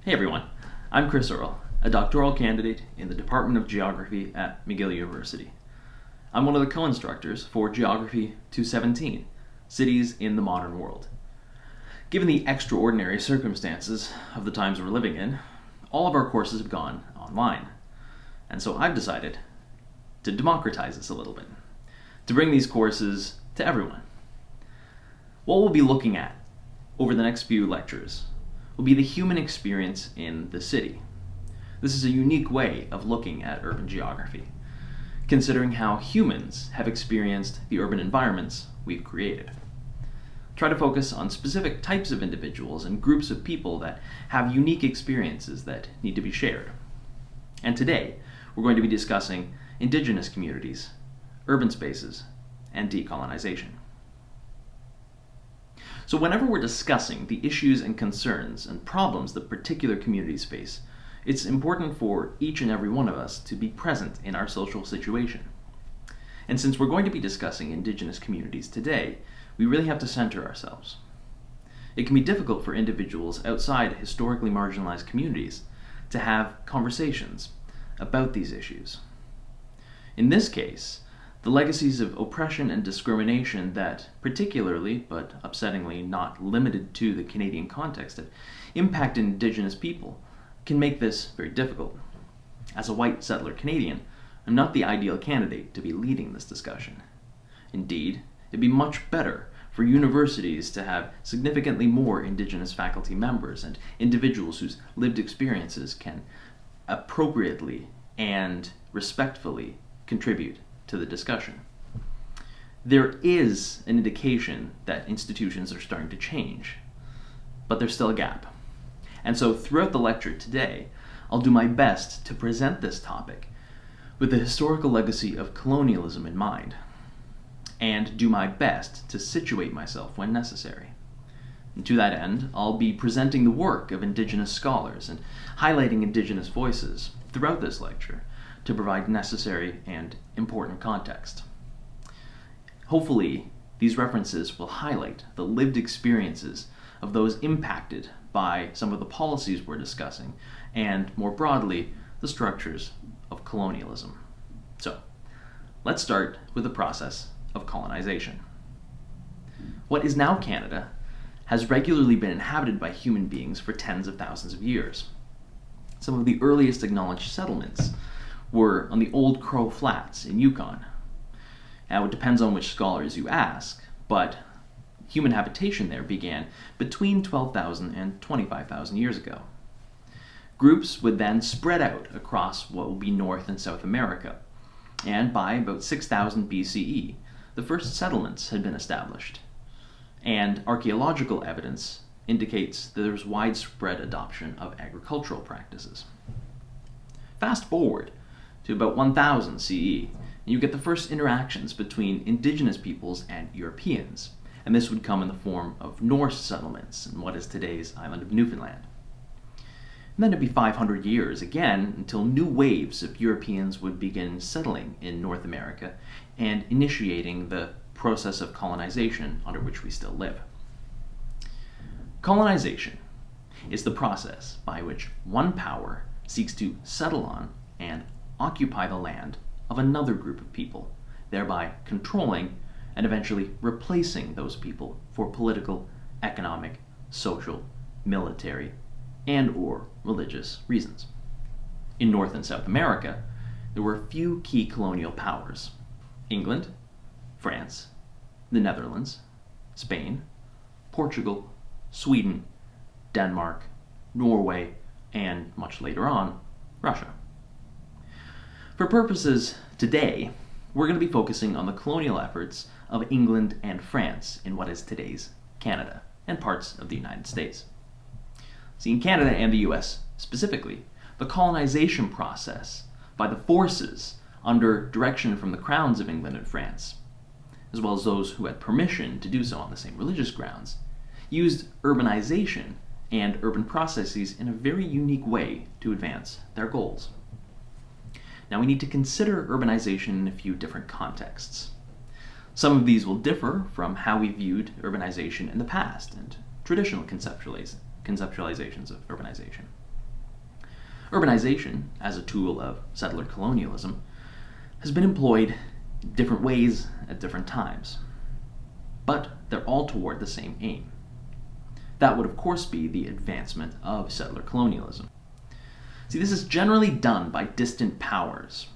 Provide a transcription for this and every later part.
Hey everyone, I'm Chris Earle, a doctoral candidate in the Department of Geography at McGill University. I'm one of the co-instructors for Geography 217, Cities in the Modern World. Given the extraordinary circumstances of the times we're living in, all of our courses have gone online. And so I've decided to democratize this a little bit, to bring these courses to everyone. What we'll be looking at over the next few lectures will be the human experience in the city. This is a unique way of looking at urban geography, considering how humans have experienced the urban environments we've created. Try to focus on specific types of individuals and groups of people that have unique experiences that need to be shared. And today, we're going to be discussing indigenous communities, urban spaces, and decolonization. So whenever we're discussing the issues and concerns and problems that particular communities face, it's important for each and every one of us to be present in our social situation. And since we're going to be discussing indigenous communities today, we really have to center ourselves. It can be difficult for individuals outside historically marginalized communities to have conversations about these issues. In this case, the legacies of oppression and discrimination that particularly, but upsettingly not limited to the Canadian context, have impacted Indigenous people can make this very difficult. As a white settler Canadian, I'm not the ideal candidate to be leading this discussion. Indeed, it'd be much better for universities to have significantly more Indigenous faculty members and individuals whose lived experiences can appropriately and respectfully contribute to the discussion. There is an indication that institutions are starting to change, but there's still a gap. And so throughout the lecture today, I'll do my best to present this topic with the historical legacy of colonialism in mind, and do my best to situate myself when necessary. And to that end, I'll be presenting the work of Indigenous scholars and highlighting Indigenous voices throughout this lecture to provide necessary and important context. Hopefully, these references will highlight the lived experiences of those impacted by some of the policies we're discussing, and more broadly, the structures of colonialism. So, let's start with the process of colonization. What is now Canada has regularly been inhabited by human beings for tens of thousands of years. Some of the earliest acknowledged settlements were on the Old Crow Flats in Yukon. Now, it depends on which scholars you ask, but human habitation there began between 12,000 and 25,000 years ago. Groups would then spread out across what will be North and South America, and by about 6,000 BCE, the first settlements had been established, and archaeological evidence indicates that there was widespread adoption of agricultural practices. Fast forward to about 1000 CE, and you get the first interactions between indigenous peoples and Europeans, and this would come in the form of Norse settlements in what is today's island of Newfoundland. And then it'd be 500 years again until new waves of Europeans would begin settling in North America and initiating the process of colonization under which we still live. Colonization is the process by which one power seeks to settle on and occupy the land of another group of people, thereby controlling and eventually replacing those people for political, economic, social, military, and/or religious reasons. In North and South America, there were a few key colonial powers: England, France, the Netherlands, Spain, Portugal, Sweden, Denmark, Norway, and much later on, Russia. For purposes today, we're going to be focusing on the colonial efforts of England and France in what is today's Canada and parts of the United States. See, in Canada and the US specifically, the colonization process by the forces under direction from the crowns of England and France, as well as those who had permission to do so on the same religious grounds, used urbanization and urban processes in a very unique way to advance their goals. Now, we need to consider urbanization in a few different contexts. Some of these will differ from how we viewed urbanization in the past and traditional conceptualizations of urbanization. Urbanization, as a tool of settler colonialism, has been employed in different ways at different times, but they're all toward the same aim. That would, of course, be the advancement of settler colonialism. See, this is generally done by distant powers,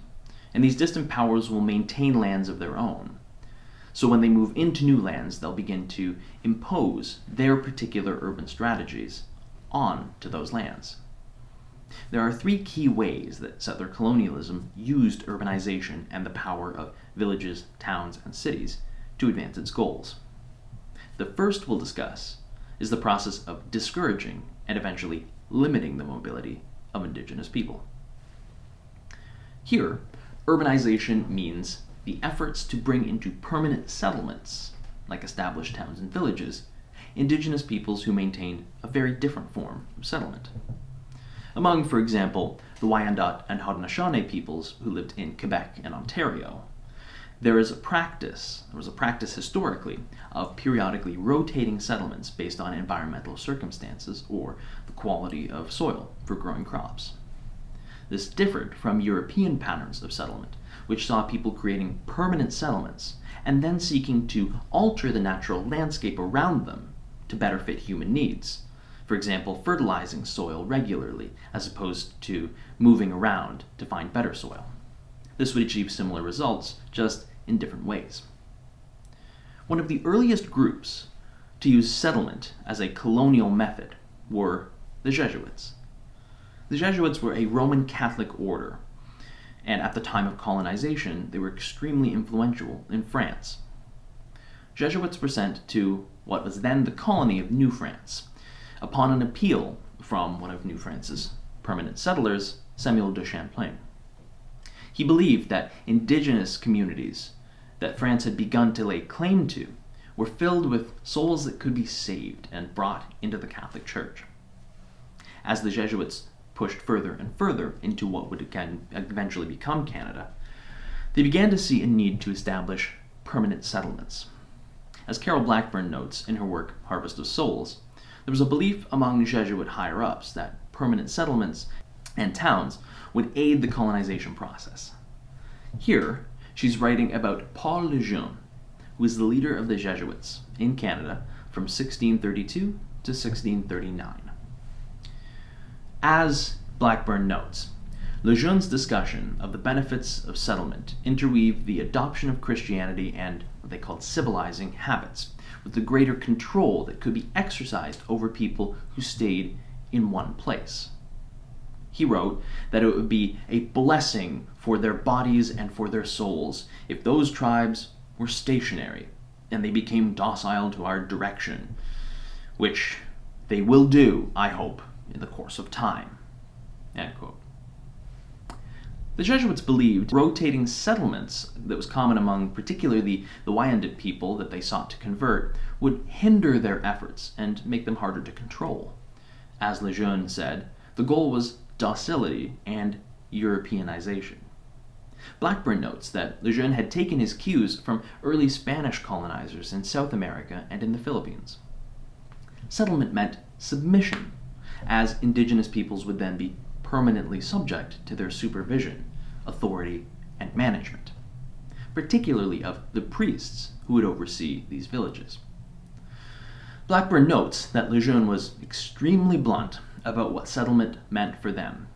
and these distant powers will maintain lands of their own. So when they move into new lands, they'll begin to impose their particular urban strategies onto those lands. There are three key ways that settler colonialism used urbanization and the power of villages, towns, and cities to advance its goals. The first we'll discuss is the process of discouraging and eventually limiting the mobility of indigenous people. Here, urbanization means the efforts to bring into permanent settlements, like established towns and villages, indigenous peoples who maintained a very different form of settlement. Among, for example, the Wyandot and Haudenosaunee peoples who lived in Quebec and Ontario, there was a practice historically of periodically rotating settlements based on environmental circumstances or the quality of soil for growing crops. This differed from European patterns of settlement, which saw people creating permanent settlements and then seeking to alter the natural landscape around them to better fit human needs. For example, fertilizing soil regularly as opposed to moving around to find better soil. This would achieve similar results, just in different ways. One of the earliest groups to use settlement as a colonial method were the Jesuits. The Jesuits were a Roman Catholic order, and at the time of colonization, they were extremely influential in France. Jesuits were sent to what was then the colony of New France, upon an appeal from one of New France's permanent settlers, Samuel de Champlain. He believed that indigenous communities that France had begun to lay claim to were filled with souls that could be saved and brought into the Catholic Church. As the Jesuits pushed further and further into what would eventually become Canada, they began to see a need to establish permanent settlements. As Carol Blackburn notes in her work Harvest of Souls, there was a belief among Jesuit higher-ups that permanent settlements and towns would aid the colonization process. Here, she's writing about Paul Lejeune, who was the leader of the Jesuits in Canada from 1632 to 1639. As Blackburn notes, Lejeune's discussion of the benefits of settlement interweaved the adoption of Christianity and what they called civilizing habits with the greater control that could be exercised over people who stayed in one place. He wrote that it would be a blessing for their bodies and for their souls if those tribes were stationary and they became docile to our direction, which they will do, I hope, in the course of time. End quote. The Jesuits believed rotating settlements that was common among particularly the Wyandot people that they sought to convert would hinder their efforts and make them harder to control. As Lejeune said, the goal was docility and Europeanization. Blackburn notes that Lejeune had taken his cues from early Spanish colonizers in South America and in the Philippines. Settlement meant submission, as indigenous peoples would then be permanently subject to their supervision, authority, and management, particularly of the priests who would oversee these villages. Blackburn notes that Lejeune was extremely blunt about what settlement meant for them.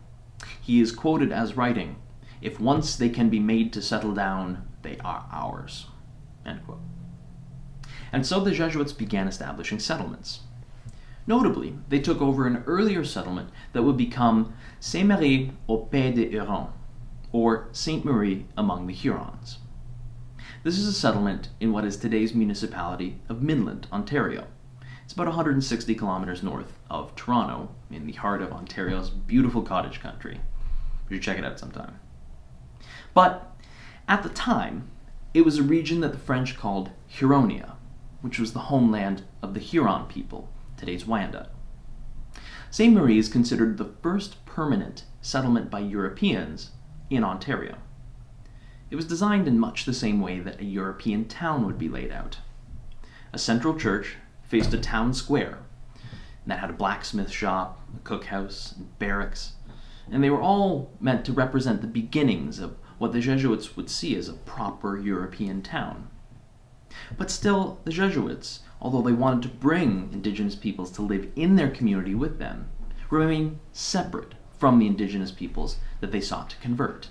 He is quoted as writing, "If once they can be made to settle down, they are ours." End quote. And so the Jesuits began establishing settlements. Notably, they took over an earlier settlement that would become Saint-Marie au Pays des Hurons, or Sainte Marie among the Hurons. This is a settlement in what is today's municipality of Midland, Ontario. It's about 160 kilometers north of Toronto, in the heart of Ontario's beautiful cottage country. You should check it out sometime. But at the time, it was a region that the French called Huronia, which was the homeland of the Huron people, today's Wyandot. Sainte Marie is considered the first permanent settlement by Europeans in Ontario. It was designed in much the same way that a European town would be laid out. A central church faced a town square that had a blacksmith shop, a cookhouse, and barracks. and they were all meant to represent the beginnings of what the Jesuits would see as a proper European town. But still, the Jesuits, although they wanted to bring indigenous peoples to live in their community with them, remained separate from the indigenous peoples that they sought to convert.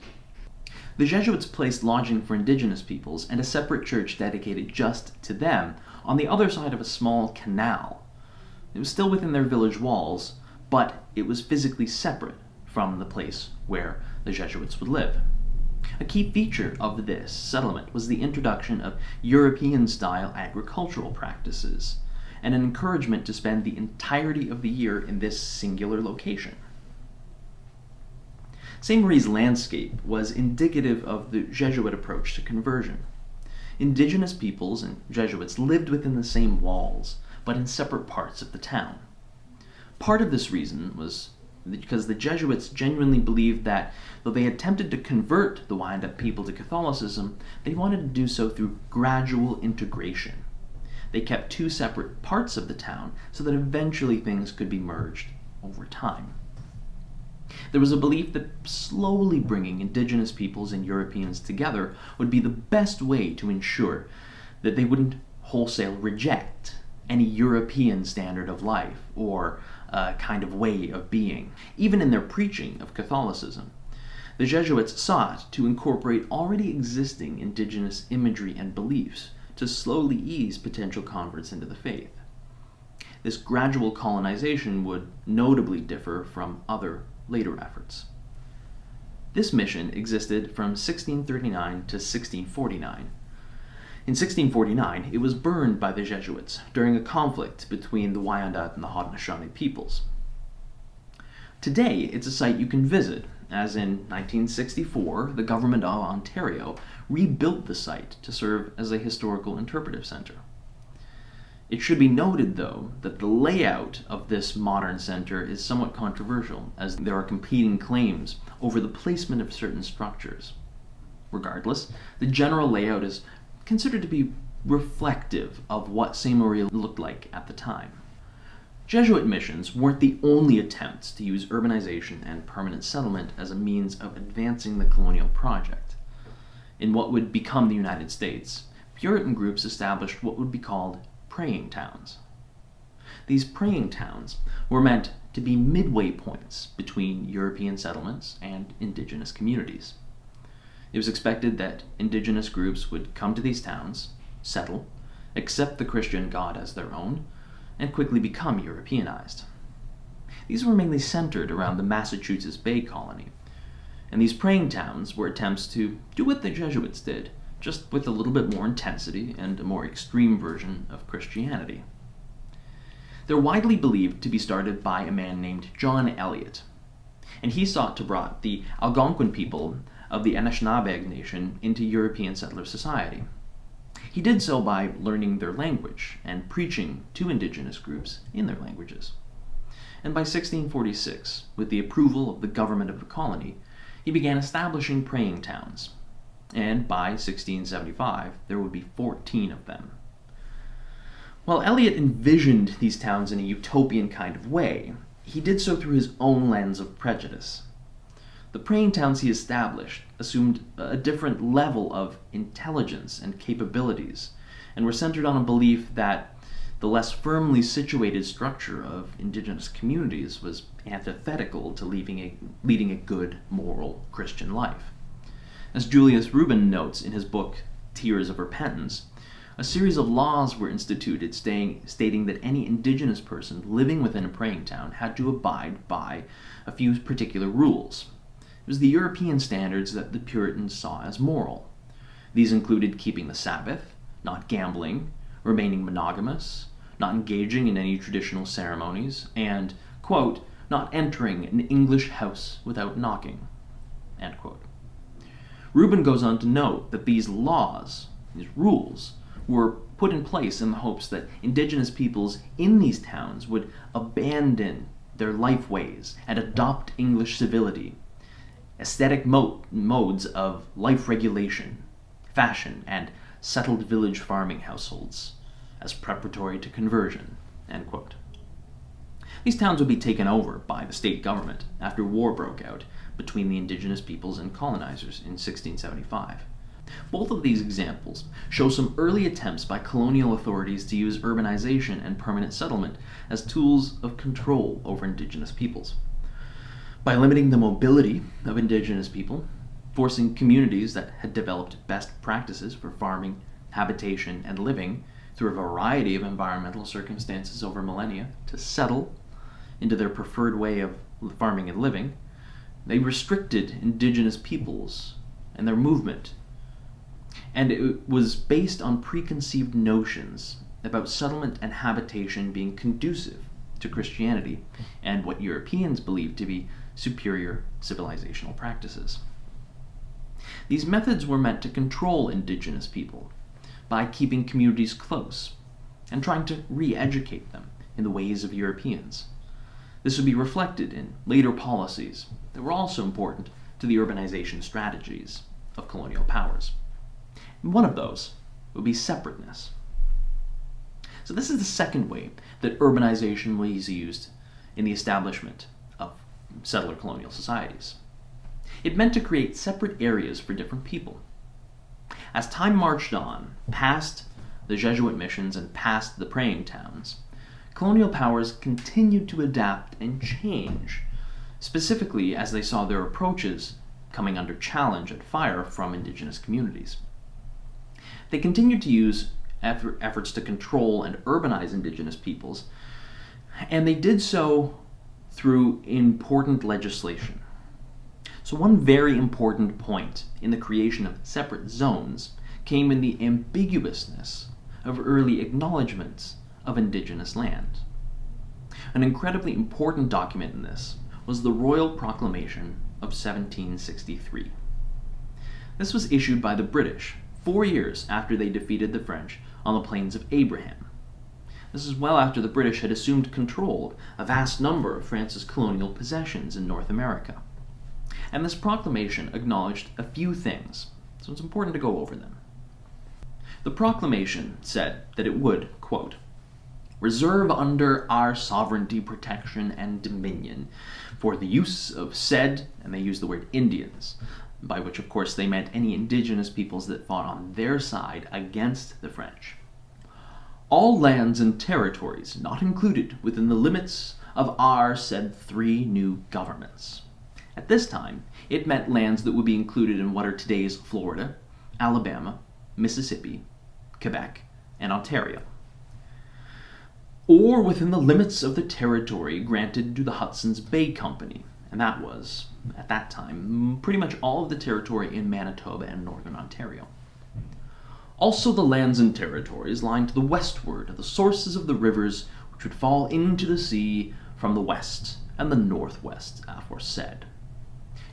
The Jesuits placed lodging for indigenous peoples and a separate church dedicated just to them on the other side of a small canal. It was still within their village walls, but it was physically separate from the place where the Jesuits would live. A key feature of this settlement was the introduction of European-style agricultural practices and an encouragement to spend the entirety of the year in this singular location. St. Marie's landscape was indicative of the Jesuit approach to conversion. Indigenous peoples and Jesuits lived within the same walls, but in separate parts of the town. Part of this reason was because the Jesuits genuinely believed that, though they attempted to convert the Wyandot people to Catholicism, they wanted to do so through gradual integration. They kept two separate parts of the town so that eventually things could be merged over time. There was a belief that slowly bringing indigenous peoples and Europeans together would be the best way to ensure that they wouldn't wholesale reject any European standard of life or kind of way of being. Even in their preaching of Catholicism, the Jesuits sought to incorporate already existing indigenous imagery and beliefs to slowly ease potential converts into the faith. This gradual colonization would notably differ from other later efforts. This mission existed from 1639 to 1649. In 1649, it was burned by the Jesuits during a conflict between the Wyandot and the Haudenosaunee peoples. Today, it's a site you can visit, as in 1964, the government of Ontario rebuilt the site to serve as a historical interpretive center. It should be noted, though, that the layout of this modern center is somewhat controversial, as there are competing claims over the placement of certain structures. Regardless, the general layout is considered to be reflective of what Ste. Marie looked like at the time. Jesuit missions weren't the only attempts to use urbanization and permanent settlement as a means of advancing the colonial project. In what would become the United States, Puritan groups established what would be called praying towns. These praying towns were meant to be midway points between European settlements and indigenous communities. It was expected that indigenous groups would come to these towns, settle, accept the Christian God as their own, and quickly become Europeanized. These were mainly centered around the Massachusetts Bay Colony, and these praying towns were attempts to do what the Jesuits did, just with a little bit more intensity and a more extreme version of Christianity. They're widely believed to be started by a man named John Eliot, and he sought to bring the Algonquin people of the Anishinaabe Nation into European settler society. He did so by learning their language and preaching to indigenous groups in their languages. And by 1646, with the approval of the government of the colony, he began establishing praying towns. And by 1675, there would be 14 of them. While Eliot envisioned these towns in a utopian kind of way, he did so through his own lens of prejudice. The praying towns he established assumed a different level of intelligence and capabilities, and were centered on a belief that the less firmly situated structure of indigenous communities was antithetical to leading a good, moral Christian life. As Julius Rubin notes in his book Tears of Repentance, a series of laws were instituted stating that any indigenous person living within a praying town had to abide by a few particular rules. It was the European standards that the Puritans saw as moral. These included keeping the Sabbath, not gambling, remaining monogamous, not engaging in any traditional ceremonies, and, quote, not entering an English house without knocking, end quote. Rubin goes on to note that these laws, these rules, were put in place in the hopes that indigenous peoples in these towns would abandon their life ways and adopt English civility, aesthetic modes of life regulation, fashion, and settled village farming households as preparatory to conversion, end quote. These towns would be taken over by the state government after war broke out between the indigenous peoples and colonizers in 1675. Both of these examples show some early attempts by colonial authorities to use urbanization and permanent settlement as tools of control over indigenous peoples. By limiting the mobility of indigenous people, forcing communities that had developed best practices for farming, habitation, and living through a variety of environmental circumstances over millennia to settle into their preferred way of farming and living, they restricted indigenous peoples and their movement. And it was based on preconceived notions about settlement and habitation being conducive to Christianity and what Europeans believed to be superior civilizational practices. These methods were meant to control indigenous people by keeping communities close and trying to re-educate them in the ways of Europeans. This would be reflected in later policies that were also important to the urbanization strategies of colonial powers. And one of those would be separateness. So this is the second way that urbanization was used in the establishment of settler colonial societies. It meant to create separate areas for different people. As time marched on, past the Jesuit missions and past the praying towns, colonial powers continued to adapt and change, specifically as they saw their approaches coming under challenge and fire from indigenous communities. They continued to use efforts to control and urbanize indigenous peoples, and they did so through important legislation. So one very important point in the creation of separate zones came in the ambiguousness of early acknowledgments of indigenous land. An incredibly important document in this was the Royal Proclamation of 1763. This was issued by the British 4 years after they defeated the French on the Plains of Abraham. This is well after the British had assumed control of a vast number of France's colonial possessions in North America. And this proclamation acknowledged a few things, so it's important to go over them. The proclamation said that it would, quote, reserve under our sovereignty, protection, and dominion for the use of said, and they used the word Indians, by which of course they meant any indigenous peoples that fought on their side against the French. All lands and territories not included within the limits of our said 3 new governments. At this time, it meant lands that would be included in what are today's Florida, Alabama, Mississippi, Quebec, and Ontario, or within the limits of the territory granted to the Hudson's Bay Company, and that was, at that time, pretty much all of the territory in Manitoba and northern Ontario. Also the lands and territories lying to the westward of the sources of the rivers which would fall into the sea from the west and the northwest aforesaid.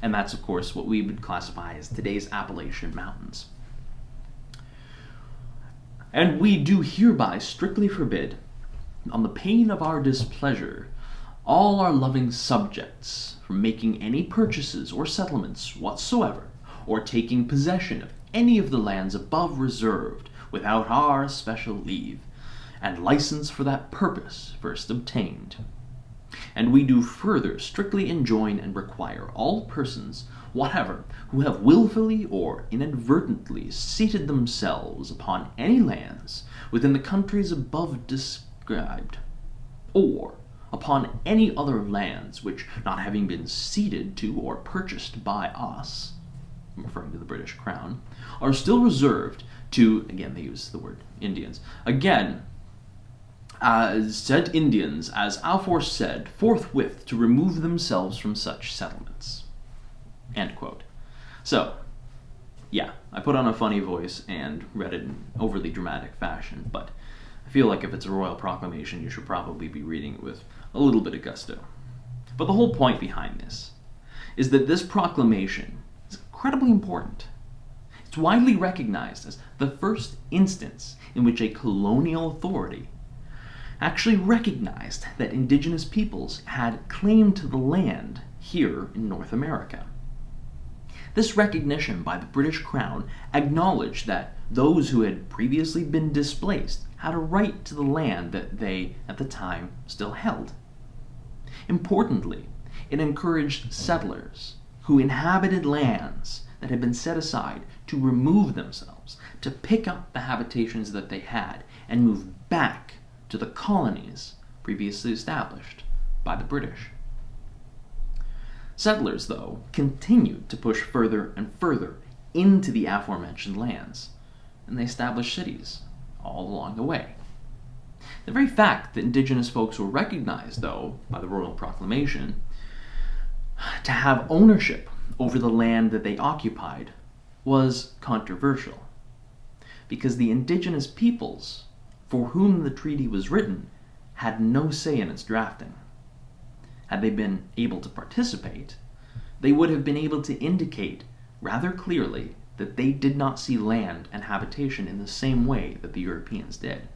And that's, of course, what we would classify as today's Appalachian Mountains. And we do hereby strictly forbid, on the pain of our displeasure, all our loving subjects from making any purchases or settlements whatsoever, or taking possession of any of the lands above reserved without our special leave, and license for that purpose first obtained. And we do further strictly enjoin and require all persons whatever who have willfully or inadvertently seated themselves upon any lands within the countries above described, or upon any other lands which, not having been ceded to or purchased by us, referring to the British Crown, are still reserved to, again they use the word Indians, again, said Indians, as aforesaid, forthwith to remove themselves from such settlements. End quote. So, yeah, I put on a funny voice and read it in overly dramatic fashion, but I feel like if it's a royal proclamation, you should probably be reading it with a little bit of gusto. But the whole point behind this is that this proclamation is incredibly important. It's widely recognized as the first instance in which a colonial authority actually recognized that indigenous peoples had claim to the land here in North America. This recognition by the British Crown acknowledged that those who had previously been displaced had a right to the land that they, at the time, still held. Importantly, it encouraged settlers who inhabited lands that had been set aside to remove themselves, to pick up the habitations that they had and move back to the colonies previously established by the British. Settlers, though, continued to push further and further into the aforementioned lands, and they established cities all along the way. The very fact that Indigenous folks were recognized, though, by the Royal Proclamation, to have ownership over the land that they occupied was controversial, because the Indigenous peoples for whom the treaty was written had no say in its drafting. Had they been able to participate, they would have been able to indicate rather clearly that they did not see land and habitation in the same way that the Europeans did.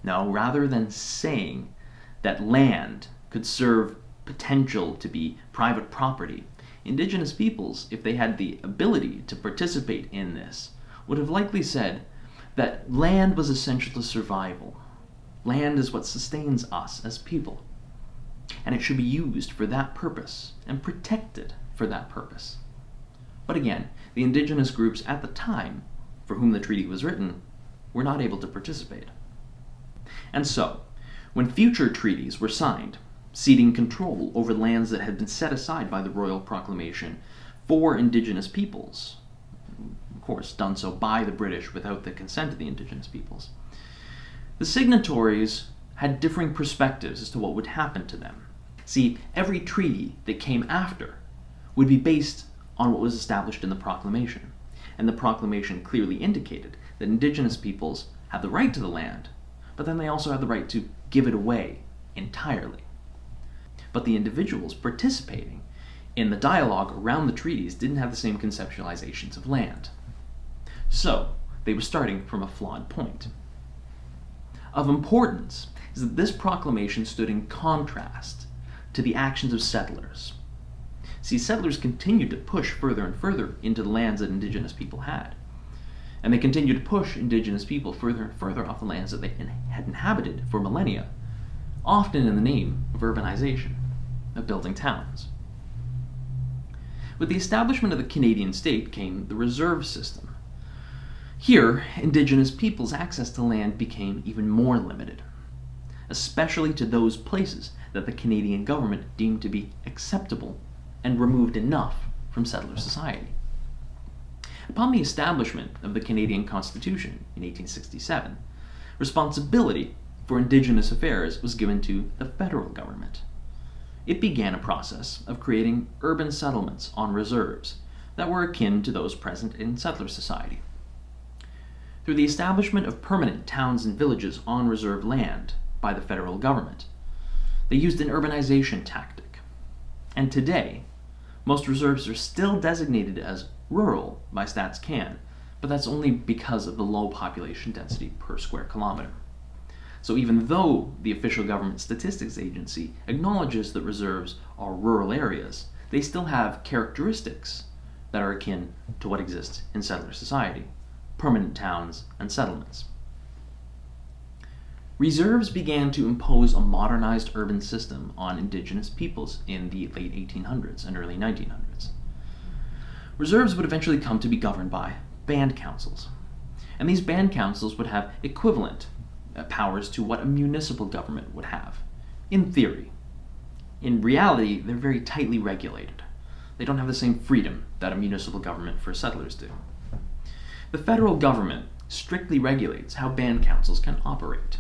No, rather than saying that land could serve potential to be private property, Indigenous peoples, if they had the ability to participate in this, would have likely said that land was essential to survival. Land is what sustains us as people, and it should be used for that purpose and protected for that purpose. But again, the Indigenous groups at the time for whom the treaty was written were not able to participate. And so, when future treaties were signed, ceding control over lands that had been set aside by the Royal Proclamation for Indigenous peoples, of course done so by the British without the consent of the Indigenous peoples, the signatories had differing perspectives as to what would happen to them. See, every treaty that came after would be based on what was established in the Proclamation, and the Proclamation clearly indicated that Indigenous peoples have the right to the land, but then they also have the right to give it away entirely. But the individuals participating in the dialogue around the treaties didn't have the same conceptualizations of land. So, they were starting from a flawed point. Of importance is that this proclamation stood in contrast to the actions of settlers. See, settlers continued to push further and further into the lands that Indigenous people had. And they continued to push Indigenous people further and further off the lands that they had inhabited for millennia, often in the name of urbanization, of building towns. With the establishment of the Canadian state came the reserve system. Here, Indigenous peoples' access to land became even more limited, especially to those places that the Canadian government deemed to be acceptable and removed enough from settler society. Upon the establishment of the Canadian Constitution in 1867, responsibility for Indigenous affairs was given to the federal government. It began a process of creating urban settlements on reserves that were akin to those present in settler society. Through the establishment of permanent towns and villages on reserve land by the federal government, they used an urbanization tactic. And today, most reserves are still designated as rural by StatsCan, but that's only because of the low population density per square kilometer. So even though the official government statistics agency acknowledges that reserves are rural areas, they still have characteristics that are akin to what exists in settler society, permanent towns and settlements. Reserves began to impose a modernized urban system on Indigenous peoples in the late 1800s and early 1900s. Reserves would eventually come to be governed by band councils, and these band councils would have equivalent powers to what a municipal government would have, in theory. In reality, they're very tightly regulated. They don't have the same freedom that a municipal government for settlers do. The federal government strictly regulates how band councils can operate,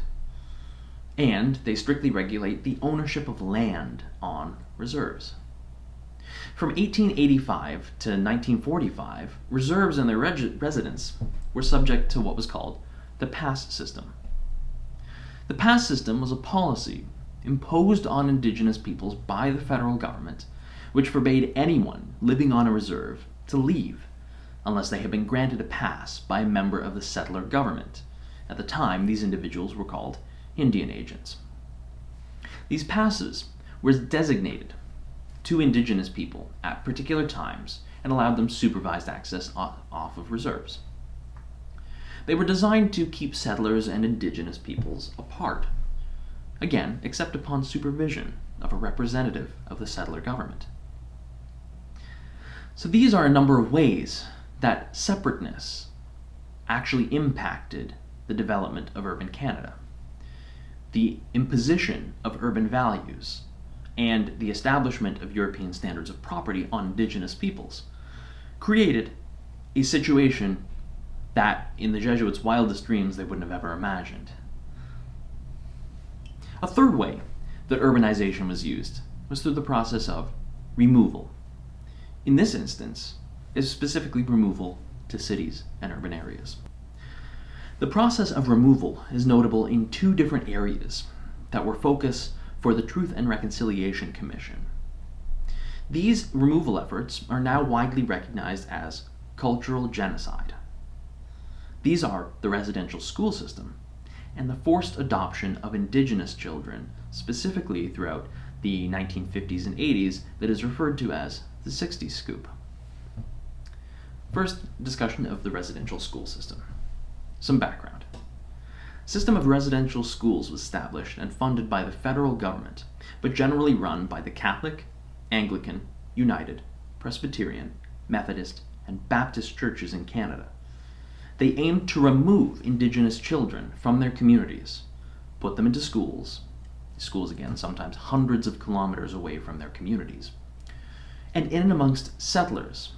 and they strictly regulate the ownership of land on reserves. From 1885 to 1945, reserves and their residents were subject to what was called the pass system. The pass system was a policy imposed on Indigenous peoples by the federal government, which forbade anyone living on a reserve to leave unless they had been granted a pass by a member of the settler government. At the time, these individuals were called Indian agents. These passes were designated to Indigenous people at particular times and allowed them supervised access off of reserves. They were designed to keep settlers and Indigenous peoples apart, again, except upon supervision of a representative of the settler government. So these are a number of ways that separateness actually impacted the development of urban Canada. The imposition of urban values and the establishment of European standards of property on Indigenous peoples created a situation that, in the Jesuits' wildest dreams, they wouldn't have ever imagined. A third way that urbanization was used was through the process of removal. In this instance, is specifically removal to cities and urban areas. The process of removal is notable in two different areas that were focus for the Truth and Reconciliation Commission. These removal efforts are now widely recognized as cultural genocide. These are the residential school system and the forced adoption of Indigenous children, specifically throughout the 1950s and 80s, that is referred to as the 60s scoop. First, discussion of the residential school system. Some background. A system of residential schools was established and funded by the federal government, but generally run by the Catholic, Anglican, United, Presbyterian, Methodist, and Baptist churches in Canada. They aimed to remove Indigenous children from their communities, put them into schools again, sometimes hundreds of kilometers away from their communities, and in and amongst settlers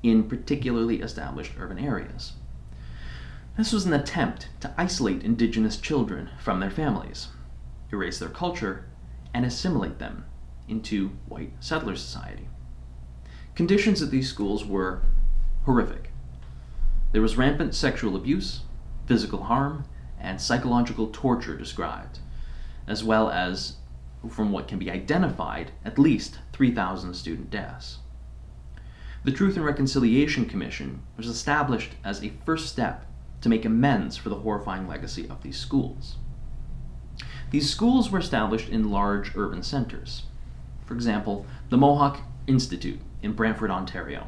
in particularly established urban areas. This was an attempt to isolate Indigenous children from their families, erase their culture, and assimilate them into white settler society. Conditions at these schools were horrific. There was rampant sexual abuse, physical harm, and psychological torture described, as well as, from what can be identified, at least 3,000 student deaths. The Truth and Reconciliation Commission was established as a first step to make amends for the horrifying legacy of these schools. These schools were established in large urban centers. For example, the Mohawk Institute in Brantford, Ontario,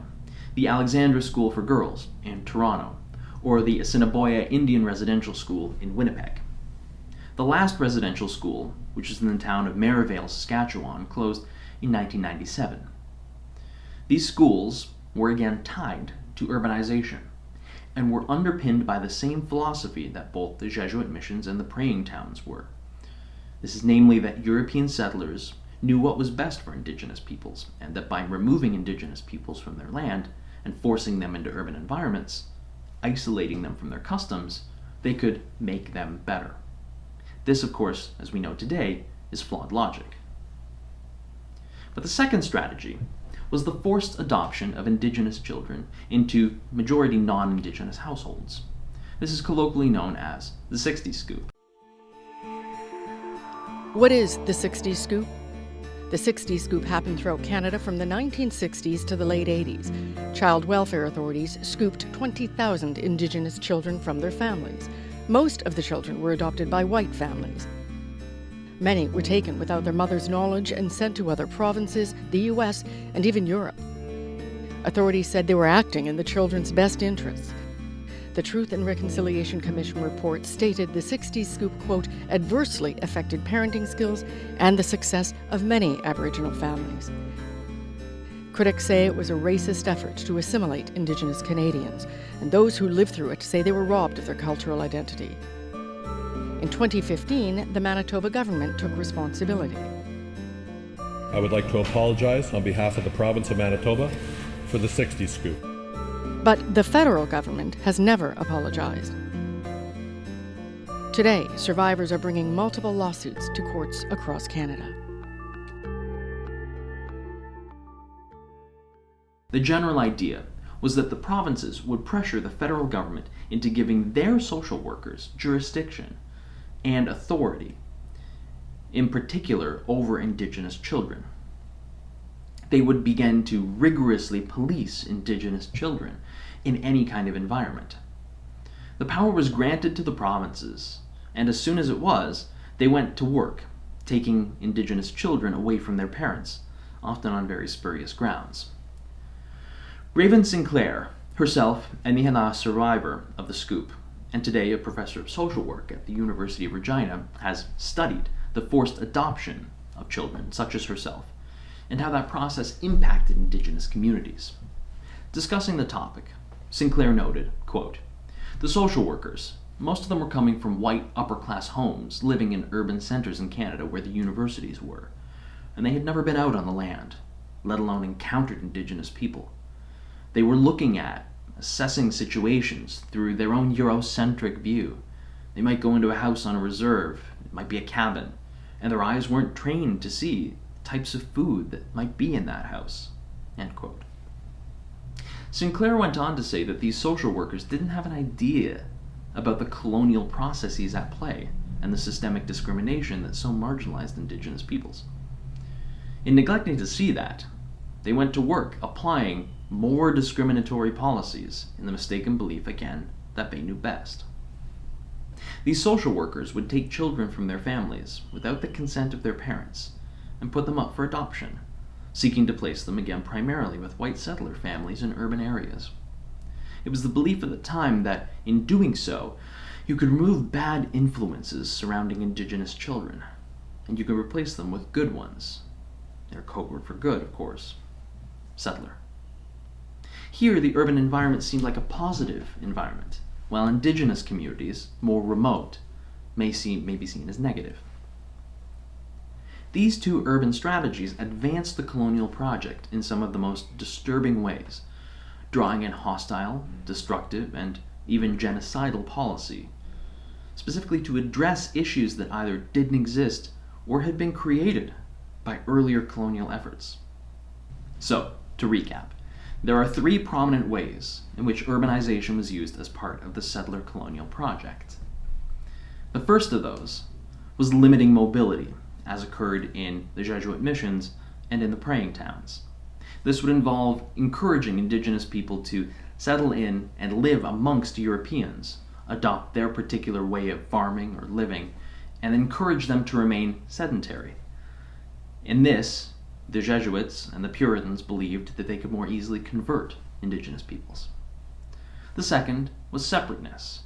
the Alexandra School for Girls in Toronto, or the Assiniboia Indian Residential School in Winnipeg. The last residential school, which is in the town of Merivale, Saskatchewan, closed in 1997. These schools were again tied to urbanization and were underpinned by the same philosophy that both the Jesuit missions and the praying towns were. This is namely that European settlers knew what was best for Indigenous peoples, and that by removing Indigenous peoples from their land and forcing them into urban environments, isolating them from their customs, they could make them better. This, of course, as we know today, is flawed logic. But the second strategy was the forced adoption of Indigenous children into majority non-Indigenous households. This is colloquially known as the 60s scoop. What is the 60s scoop? The 60s scoop happened throughout Canada from the 1960s to the late 80s. Child welfare authorities scooped 20,000 Indigenous children from their families. Most of the children were adopted by white families. Many were taken without their mother's knowledge and sent to other provinces, the US, and even Europe. Authorities said they were acting in the children's best interests. The Truth and Reconciliation Commission report stated the 60s scoop, quote, adversely affected parenting skills and the success of many Aboriginal families. Critics say it was a racist effort to assimilate Indigenous Canadians, and those who lived through it say they were robbed of their cultural identity. In 2015, the Manitoba government took responsibility. I would like to apologize on behalf of the province of Manitoba for the 60s scoop. But the federal government has never apologized. Today, survivors are bringing multiple lawsuits to courts across Canada. The general idea was that the provinces would pressure the federal government into giving their social workers jurisdiction and authority, in particular over Indigenous children. They would begin to rigorously police Indigenous children in any kind of environment. The power was granted to the provinces, and as soon as it was, they went to work, taking Indigenous children away from their parents, often on very spurious grounds. Raven Sinclair, herself a Nihana survivor of the scoop, and today a professor of social work at the University of Regina, has studied the forced adoption of children, such as herself, and how that process impacted Indigenous communities. Discussing the topic, Sinclair noted, quote, "The social workers, most of them were coming from white upper-class homes living in urban centers in Canada where the universities were, and they had never been out on the land, let alone encountered Indigenous people. They were looking at, assessing situations through their own Eurocentric view. They might go into a house on a reserve, it might be a cabin, and their eyes weren't trained to see types of food that might be in that house." End quote. Sinclair went on to say that these social workers didn't have an idea about the colonial processes at play and the systemic discrimination that so marginalized Indigenous peoples. In neglecting to see that, they went to work applying more discriminatory policies in the mistaken belief, again, that they knew best. These social workers would take children from their families without the consent of their parents and put them up for adoption, seeking to place them again primarily with white settler families in urban areas. It was the belief at the time that, in doing so, you could remove bad influences surrounding Indigenous children, and you could replace them with good ones. Their code word for good, of course, settler. Here, the urban environment seemed like a positive environment, while Indigenous communities, more remote, may be seen as negative. These two urban strategies advanced the colonial project in some of the most disturbing ways, drawing in hostile, destructive, and even genocidal policy, specifically to address issues that either didn't exist or had been created by earlier colonial efforts. So, to recap, there are three prominent ways in which urbanization was used as part of the settler colonial project. The first of those was limiting mobility, as occurred in the Jesuit missions and in the praying towns. This would involve encouraging Indigenous people to settle in and live amongst Europeans, adopt their particular way of farming or living, and encourage them to remain sedentary. In this, the Jesuits and the Puritans believed that they could more easily convert Indigenous peoples. The second was separateness,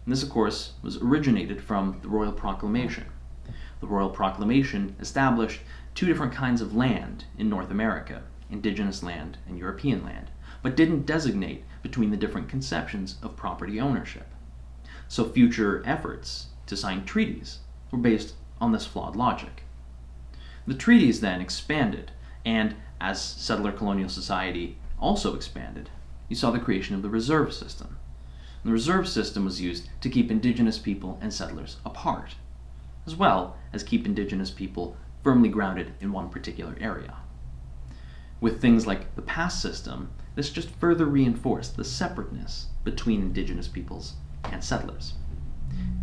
and this, of course, was originated from the Royal Proclamation. The Royal Proclamation established two different kinds of land in North America, Indigenous land and European land, but didn't designate between the different conceptions of property ownership. So future efforts to sign treaties were based on this flawed logic. The treaties then expanded, and as settler colonial society also expanded, you saw the creation of the reserve system. And the reserve system was used to keep Indigenous people and settlers apart, as well as keep Indigenous people firmly grounded in one particular area. With things like the pass system, this just further reinforced the separateness between Indigenous peoples and settlers.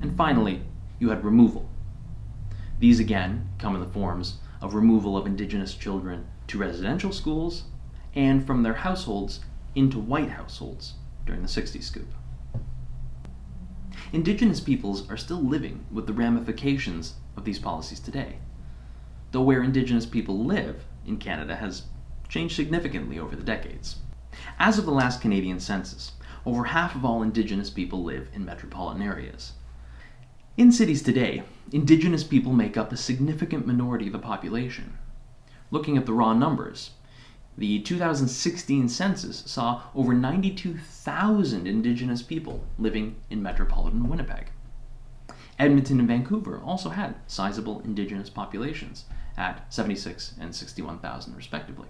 And finally, you had removal. These again come in the forms of removal of Indigenous children to residential schools and from their households into white households during the 60s scoop. Indigenous peoples are still living with the ramifications of these policies today, though where Indigenous people live in Canada has changed significantly over the decades. As of the last Canadian census, over half of all Indigenous people live in metropolitan areas. In cities today, Indigenous people make up a significant minority of the population. Looking at the raw numbers, the 2016 census saw over 92,000 Indigenous people living in metropolitan Winnipeg. Edmonton and Vancouver also had sizable Indigenous populations at 76 and 61,000 respectively.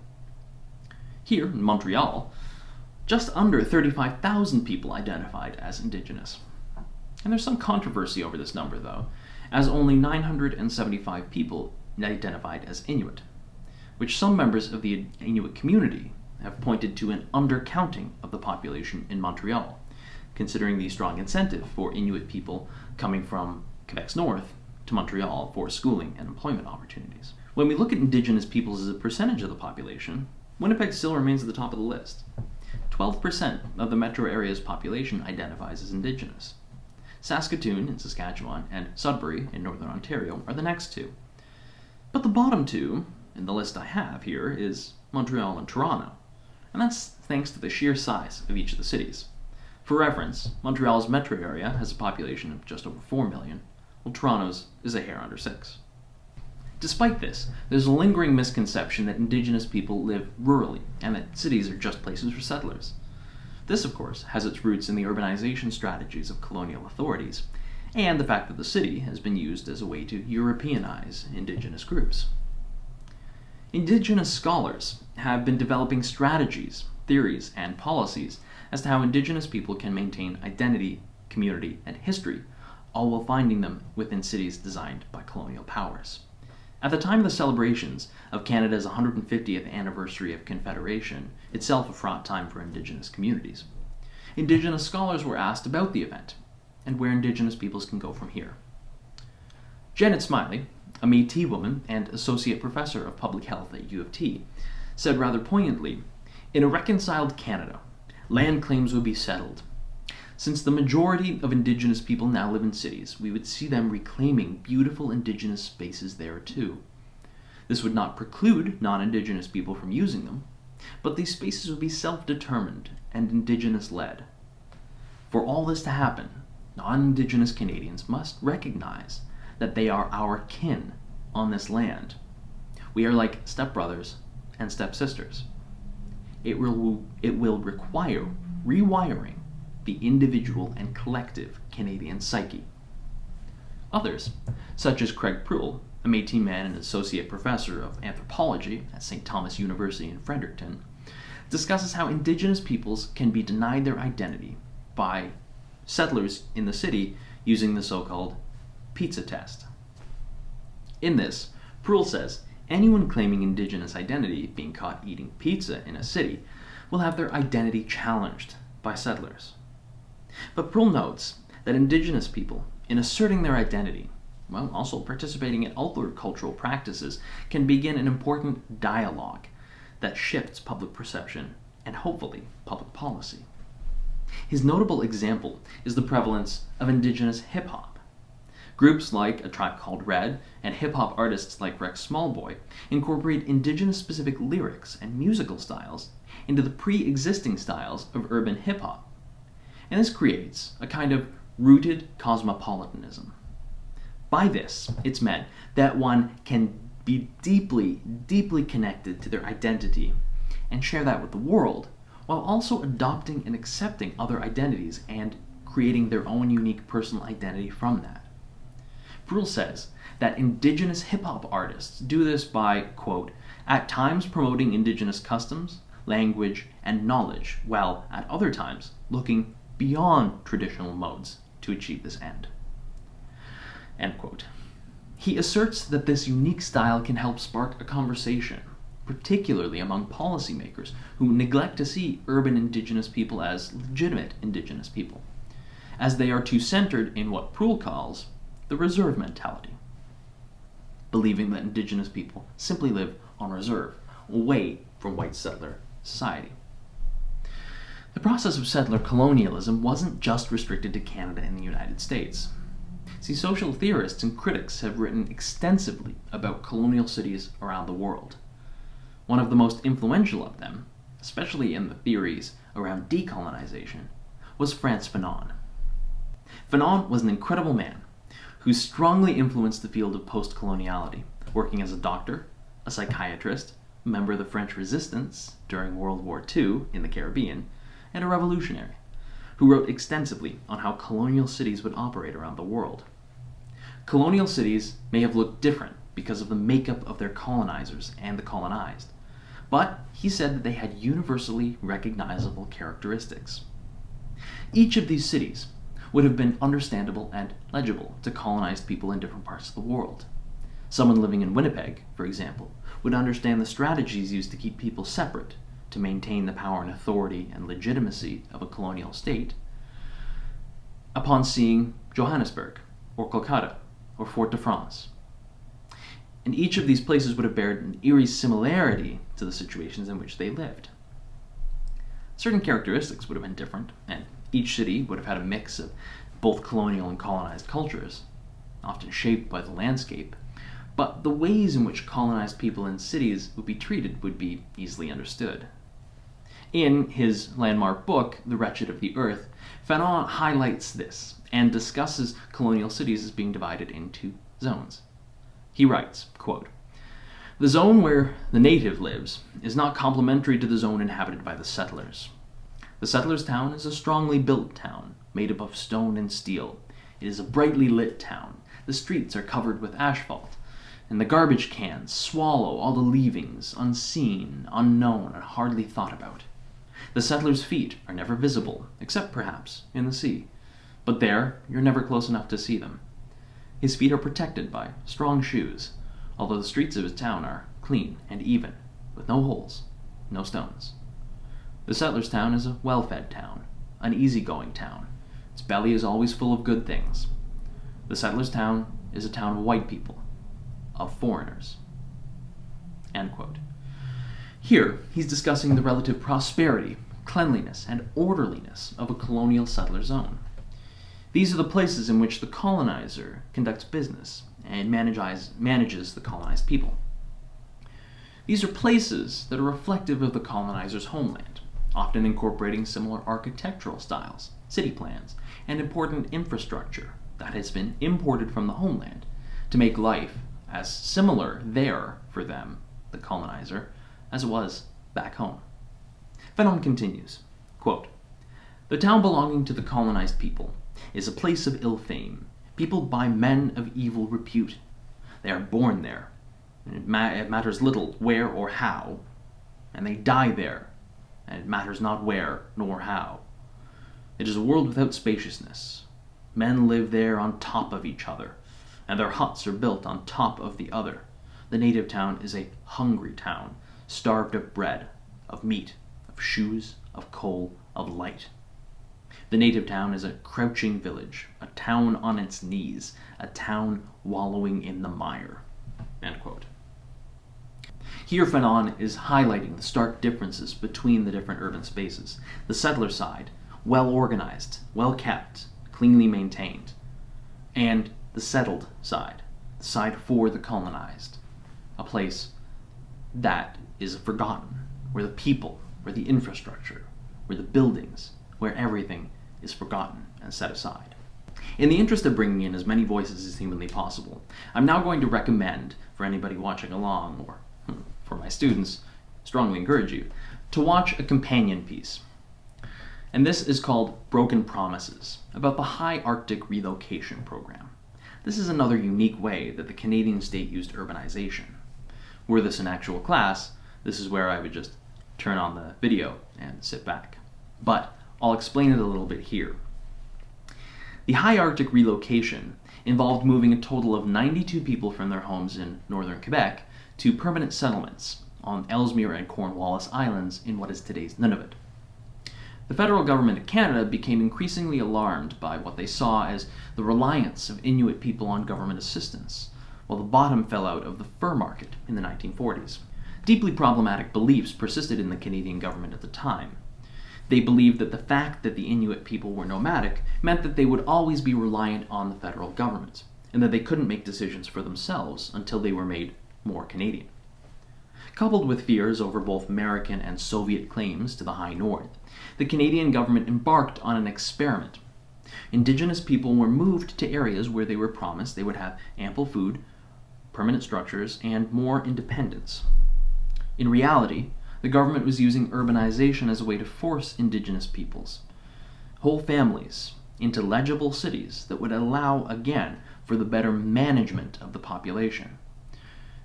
Here in Montreal, just under 35,000 people identified as Indigenous. And there's some controversy over this number, though, as only 975 people identified as Inuit, which some members of the Inuit community have pointed to an undercounting of the population in Montreal, considering the strong incentive for Inuit people coming from Quebec's north to Montreal for schooling and employment opportunities. When we look at Indigenous peoples as a percentage of the population, Winnipeg still remains at the top of the list. 12% of the metro area's population identifies as Indigenous. Saskatoon in Saskatchewan and Sudbury in Northern Ontario are the next two. But the bottom two in the list I have here is Montreal and Toronto, and that's thanks to the sheer size of each of the cities. For reference, Montreal's metro area has a population of just over 4 million, while Toronto's is a hair under 6. Despite this, there's a lingering misconception that Indigenous people live rurally and that cities are just places for settlers. This, of course, has its roots in the urbanization strategies of colonial authorities and the fact that the city has been used as a way to Europeanize Indigenous groups. Indigenous scholars have been developing strategies, theories, and policies as to how Indigenous people can maintain identity, community, and history, all while finding them within cities designed by colonial powers. At the time of the celebrations of Canada's 150th anniversary of Confederation, itself a fraught time for Indigenous communities, Indigenous scholars were asked about the event and where Indigenous peoples can go from here. Janet Smiley, a Métis woman and associate professor of public health at U of T, said rather poignantly, "In a reconciled Canada, land claims would be settled. Since the majority of Indigenous people now live in cities, we would see them reclaiming beautiful Indigenous spaces there too. This would not preclude non-Indigenous people from using them, but these spaces would be self-determined and Indigenous-led. For all this to happen, non-Indigenous Canadians must recognize that they are our kin on this land. We are like stepbrothers and stepsisters. It will require rewiring the individual and collective Canadian psyche." Others, such as Craig Pruill, a Métis man and associate professor of anthropology at St. Thomas University in Fredericton, discusses how Indigenous peoples can be denied their identity by settlers in the city using the so-called pizza test. In this, Pruill says anyone claiming Indigenous identity being caught eating pizza in a city will have their identity challenged by settlers. But Pruill notes that Indigenous people, in asserting their identity, while also participating in other cultural practices, can begin an important dialogue that shifts public perception and hopefully public policy. His notable example is the prevalence of Indigenous hip-hop. Groups like A Tribe Called Red and hip-hop artists like Rex Smallboy incorporate Indigenous-specific lyrics and musical styles into the pre-existing styles of urban hip-hop. And this creates a kind of rooted cosmopolitanism. By this, it's meant that one can be deeply, deeply connected to their identity and share that with the world, while also adopting and accepting other identities and creating their own unique personal identity from that. Pruill says that Indigenous hip-hop artists do this by, quote, at times promoting Indigenous customs, language, and knowledge, while at other times looking beyond traditional modes to achieve this end. End quote. He asserts that this unique style can help spark a conversation, particularly among policymakers who neglect to see urban Indigenous people as legitimate Indigenous people, as they are too centered in what Pruill calls the reserve mentality, believing that Indigenous people simply live on reserve, away from white settler society. The process of settler colonialism wasn't just restricted to Canada and the United States. See, social theorists and critics have written extensively about colonial cities around the world. One of the most influential of them, especially in the theories around decolonization, was Frantz Fanon. Fanon was an incredible man who strongly influenced the field of post-coloniality, working as a doctor, a psychiatrist, a member of the French resistance during World War II in the Caribbean, and a revolutionary, who wrote extensively on how colonial cities would operate around the world. Colonial cities may have looked different because of the makeup of their colonizers and the colonized, but he said that they had universally recognizable characteristics. Each of these cities would have been understandable and legible to colonized people in different parts of the world. Someone living in Winnipeg, for example, would understand the strategies used to keep people separate to maintain the power and authority and legitimacy of a colonial state upon seeing Johannesburg, or Kolkata, or Fort de France. And each of these places would have bared an eerie similarity to the situations in which they lived. Certain characteristics would have been different, and each city would have had a mix of both colonial and colonized cultures, often shaped by the landscape, but the ways in which colonized people in cities would be treated would be easily understood. In his landmark book, The Wretched of the Earth, Fanon highlights this and discusses colonial cities as being divided into zones. He writes, quote, "The zone where the native lives is not complementary to the zone inhabited by the settlers. The settlers' town is a strongly built town, made up of stone and steel. It is a brightly lit town. The streets are covered with asphalt, and the garbage cans swallow all the leavings, unseen, unknown, and hardly thought about. The settlers' feet are never visible, except perhaps in the sea. But there, you're never close enough to see them. His feet are protected by strong shoes, although the streets of his town are clean and even, with no holes, no stones. The settler's town is a well-fed town, an easy-going town. Its belly is always full of good things. The settler's town is a town of white people, of foreigners." End quote. Here, he's discussing the relative prosperity, cleanliness, and orderliness of a colonial settler zone. These are the places in which the colonizer conducts business and manages the colonized people. These are places that are reflective of the colonizer's homeland, often incorporating similar architectural styles, city plans, and important infrastructure that has been imported from the homeland to make life as similar there for them, the colonizer, as it was back home. Fanon continues, quote, "The town belonging to the colonized people is a place of ill fame, peopled by men of evil repute. They are born there, and it matters little where or how, and they die there, and it matters not where nor how. It is a world without spaciousness. Men live there on top of each other, and their huts are built on top of the other. The native town is a hungry town, starved of bread, of meat, of shoes, of coal, of light. The native town is a crouching village, a town on its knees, a town wallowing in the mire." End quote. Here Fanon is highlighting the stark differences between the different urban spaces. The settler side, well organized, well kept, cleanly maintained, and the settled side, the side for the colonized, a place that is forgotten, where the people, where the infrastructure, where the buildings, where everything is forgotten and set aside. In the interest of bringing in as many voices as humanly possible, I'm now going to recommend for anybody watching along, or for my students, strongly encourage you, to watch a companion piece. And this is called Broken Promises, about the High Arctic Relocation Program. This is another unique way that the Canadian state used urbanization. Were this an actual class, this is where I would just turn on the video and sit back. But I'll explain it a little bit here. The High Arctic relocation involved moving a total of 92 people from their homes in northern Quebec to permanent settlements on Ellesmere and Cornwallis Islands in what is today's Nunavut. The federal government of Canada became increasingly alarmed by what they saw as the reliance of Inuit people on government assistance, while the bottom fell out of the fur market in the 1940s. Deeply problematic beliefs persisted in the Canadian government at the time. They believed that the fact that the Inuit people were nomadic meant that they would always be reliant on the federal government, and that they couldn't make decisions for themselves until they were made more Canadian. Coupled with fears over both American and Soviet claims to the High North, the Canadian government embarked on an experiment. Indigenous people were moved to areas where they were promised they would have ample food, permanent structures, and more independence. In reality, the government was using urbanization as a way to force Indigenous peoples, whole families, into legible cities that would allow, again, for the better management of the population.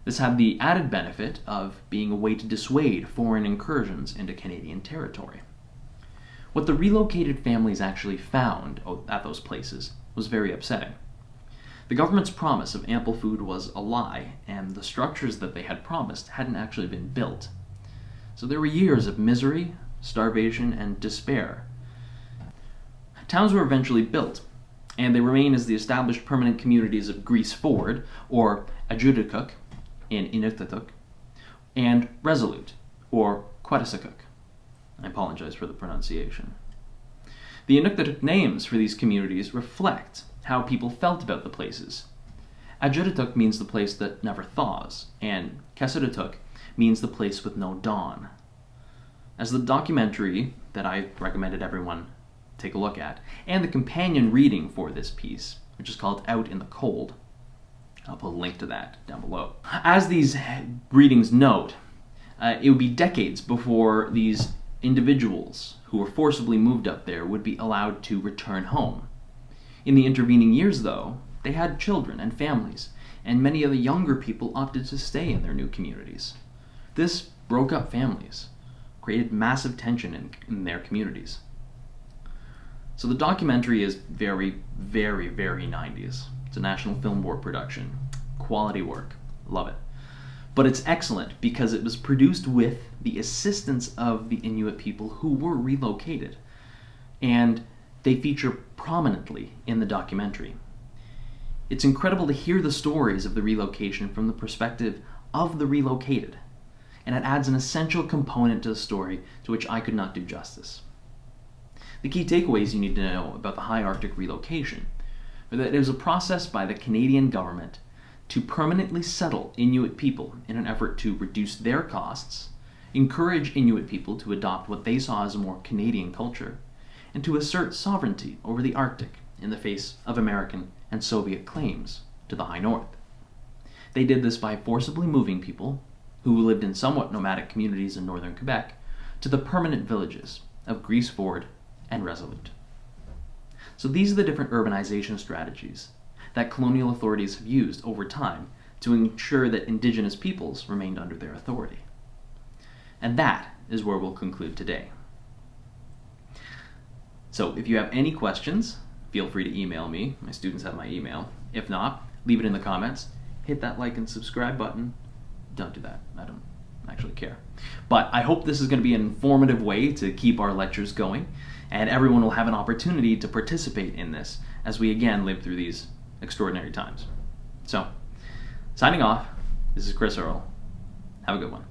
This had the added benefit of being a way to dissuade foreign incursions into Canadian territory. What the relocated families actually found at those places was very upsetting. The government's promise of ample food was a lie, and the structures that they had promised hadn't actually been built. So there were years of misery, starvation, and despair. Towns were eventually built, and they remain as the established permanent communities of Grease Ford, or Ajudacook in Inuktitut, and Resolute, or Quetisakuk. I apologize for the pronunciation. The Inuktitut names for these communities reflect how people felt about the places. Ajudacook means the place that never thaws, and Kesadatuk means the place with no dawn. As the documentary that I recommended everyone take a look at, and the companion reading for this piece, which is called Out in the Cold, I'll put a link to that down below. As these readings note, it would be decades before these individuals who were forcibly moved up there would be allowed to return home. In the intervening years, though, they had children and families, and many of the younger people opted to stay in their new communities. This broke up families, created massive tension in their communities. So the documentary is very, very, very 90s. It's a National Film Board production. Quality work. Love it. But it's excellent because it was produced with the assistance of the Inuit people who were relocated. And they feature prominently in the documentary. It's incredible to hear the stories of the relocation from the perspective of the relocated. And it adds an essential component to the story to which I could not do justice. The key takeaways you need to know about the High Arctic relocation are that it was a process by the Canadian government to permanently settle Inuit people in an effort to reduce their costs, encourage Inuit people to adopt what they saw as a more Canadian culture, and to assert sovereignty over the Arctic in the face of American and Soviet claims to the High North. They did this by forcibly moving people, who lived in somewhat nomadic communities in northern Quebec, to the permanent villages of Grise Ford and Resolute. So these are the different urbanization strategies that colonial authorities have used over time to ensure that Indigenous peoples remained under their authority. And that is where we'll conclude today. So if you have any questions, feel free to email me. My students have my email. If not, leave it in the comments. Hit that like and subscribe button. Don't do that. I don't actually care. But I hope this is going to be an informative way to keep our lectures going, and everyone will have an opportunity to participate in this as we again live through these extraordinary times. So, signing off, this is Chris Earle. Have a good one.